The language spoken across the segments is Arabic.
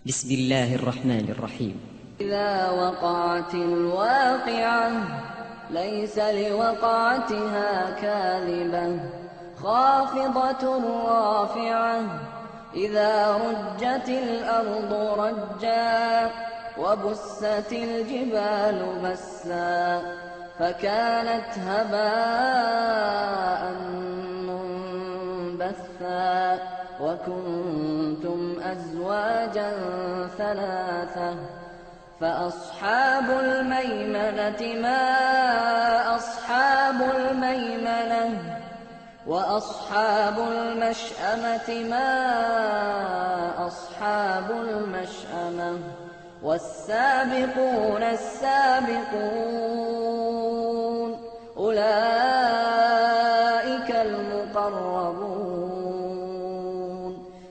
بسم الله الرحمن الرحيم. إذا وقعت الواقعة ليس لوقعتها كاذبة خافضة رافعة إذا رجت الأرض رجا وبست الجبال بسا فكانت هباء منبثا وكنتم أزواجا ثلاثة فأصحاب الميمنة ما أصحاب الميمنة وأصحاب المشأمة ما أصحاب المشأمة والسابقون السابقون أولئك المقربون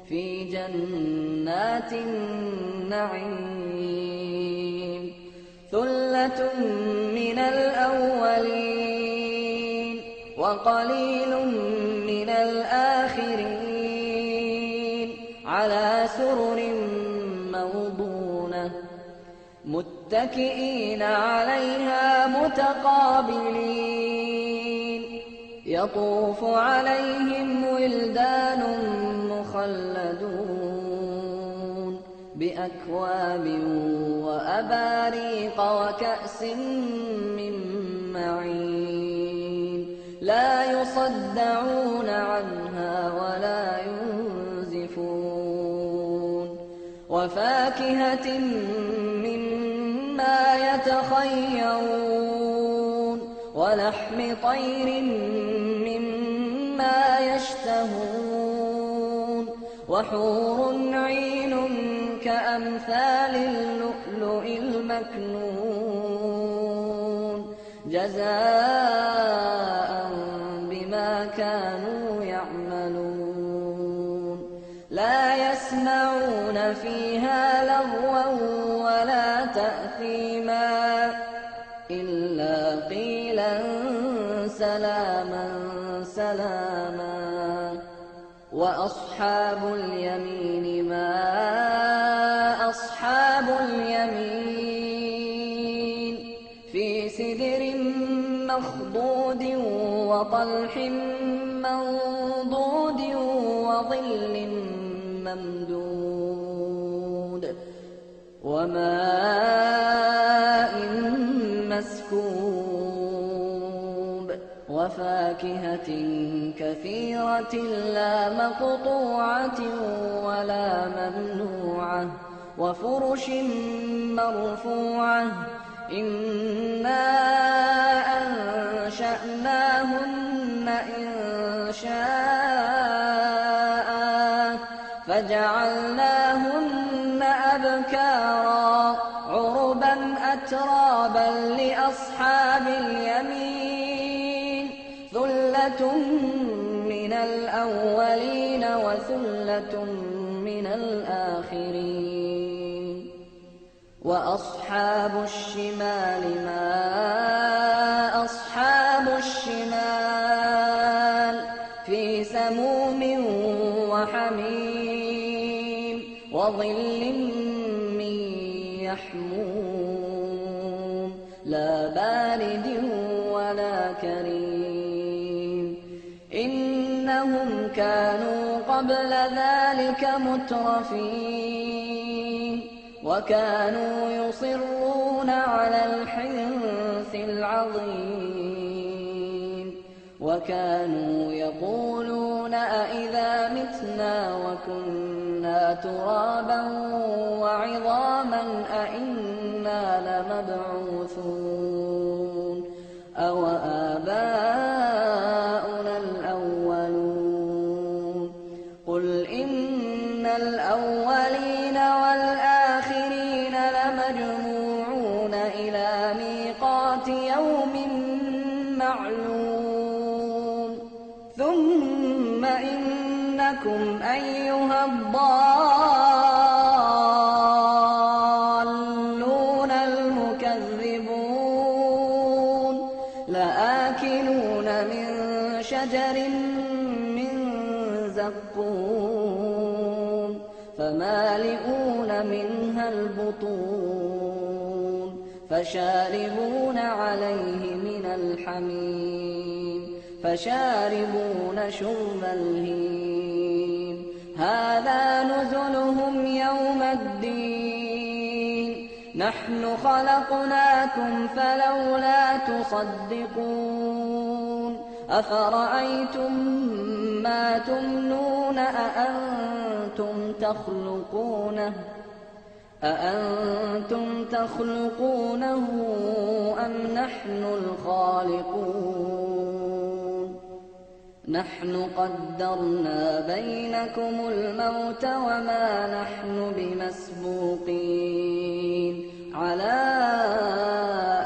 في جنات النعيم ثلة من الأولين وقليل من الآخرين على سرر موضونة متكئين عليها متقابلين يطوف عليهم ولدان مخلدون بأكواب وأباريق وكأس من معين لا يصدعون عنها ولا ينزفون وفاكهة مما يتخيرون ولحم طير مما يشتهون وحور عين كأمثال اللؤلؤ المكنون جزاء بما كانوا يعملون لا يسمعون فيها لغوا ولا تأثيما إلا قيلا سلاما سلاما وأصحاب اليمين ما أصحاب اليمين في سدر مخضود وطلح منضود وظل ممدود وماء مسكوب وفاكهة كثيرة لا مقطوعة ولا ممنوعة وفرش مرفوعة إنا أنشأناهن إنشاء فجعلناهن أبكارا عربا أترابا لأصحاب اليمين ثلة من الأولين وثلة من الآخرين وأصحاب الشمال ما أصحاب الشمال في سموم وحميم وظل من يحموم لا بارد ولا كريم إنهم كانوا قبل ذلك مترفين وكانوا يصرون على الحنث العظيم وكانوا يقولون أإذا متنا وكنا ترابا وعظاما أإنا لمبعوثون أو آباؤنا الأولون قل إن الأولين والآخرين لمجموعون إلى ميقات يوم معلوم ثم إنكم أيها الضالون المكذبون لآكلون من شجر من زقوم فمالئون منها البطون فشاربون عليه من الحميم فشاربون شرب الهيم هذا نزلهم يوم الدين نحن خلقناكم فلولا تصدقون أفرأيتم ما تمنون أأنتم تخلقونه أم نحن الخالقون نحن قدرنا بينكم الموت وما نحن بمسبوقين على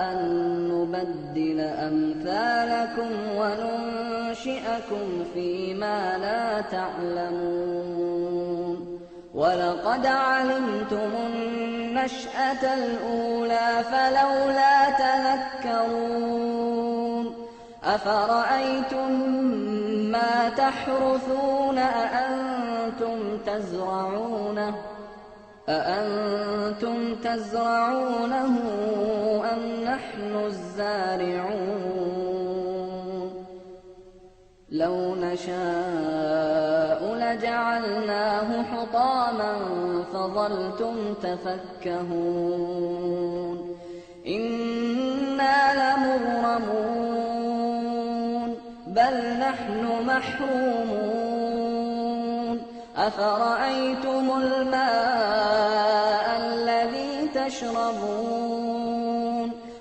أن نبدل أمثالكم وننشئكم فيما لا تعلمون ولقد علمتم النشأة الأولى فلولا تذكرون أفرأيتم ما تحرثون أأنتم تزرعونه أم نحن الزارعون لو نشاء لجعلناه حطاما فظلتم تفكهون إنا لمغرمون بل نحن محرومون أفرأيتم الماء الذي تشربون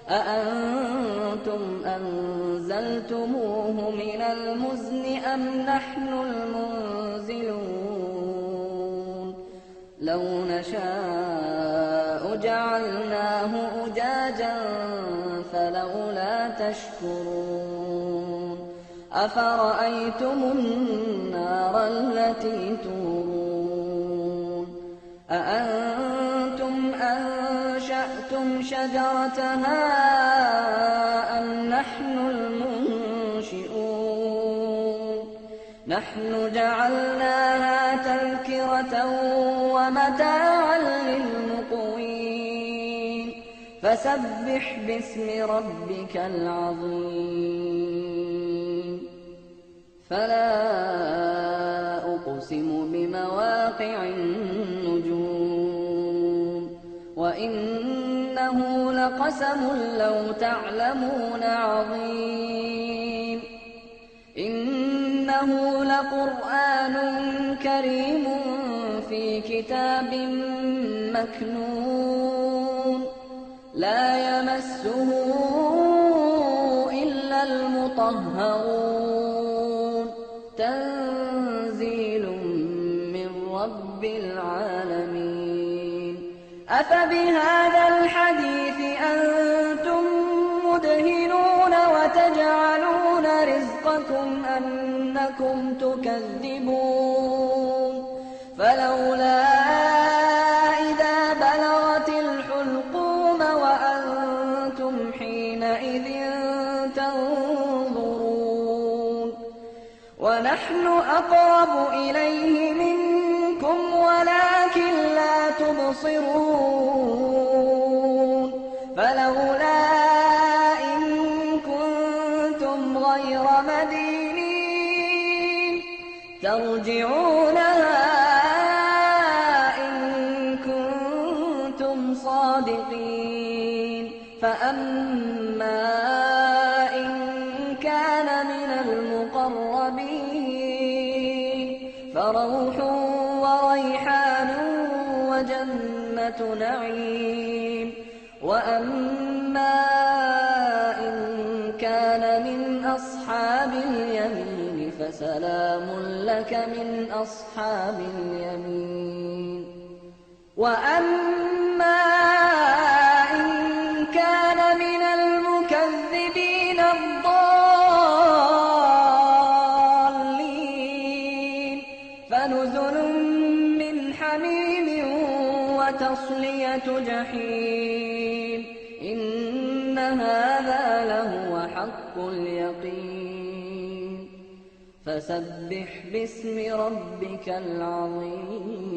أأنتم أنزلتموه من المزن أم نحن المنزلون لو نشاء جعلناه أجاجا فلولا تشكرون أفرأيتم النار التي تورون أأنتم أنشأتم شجرتها أم نحن المنشئون نحن جعلناها تذكرة ومتاعا للمقوين فسبح باسم ربك العظيم فلا أقسم بمواقع النجوم وإنه لقسم لو تعلمون عظيم إنه لقرآن كريم في كتاب مكنون لا يمسه إلا المطهرون تنزيل من رب العالمين أفبهذا الحديث أنتم مدهنون وتجعلون رزقكم أنكم تكذبون فلولا إذا بلغت الحلقوم وأنتم حينئذ تنظرون ونحن أقرب إليه منكم ولكن لا تبصرون فلولا إن كنتم غير مدينين ترجعونها إن كنتم صادقين فأما إن كان من المقربين فروح وريحان وجنة نعيم وأما إن كان من أصحاب اليمين فسلام لك من أصحاب اليمين وأما إن كان من المكذبين الضالين فنزل من حميم وتصلية جحيم إن هذا لهو حق اليقين فسبح باسم ربك العظيم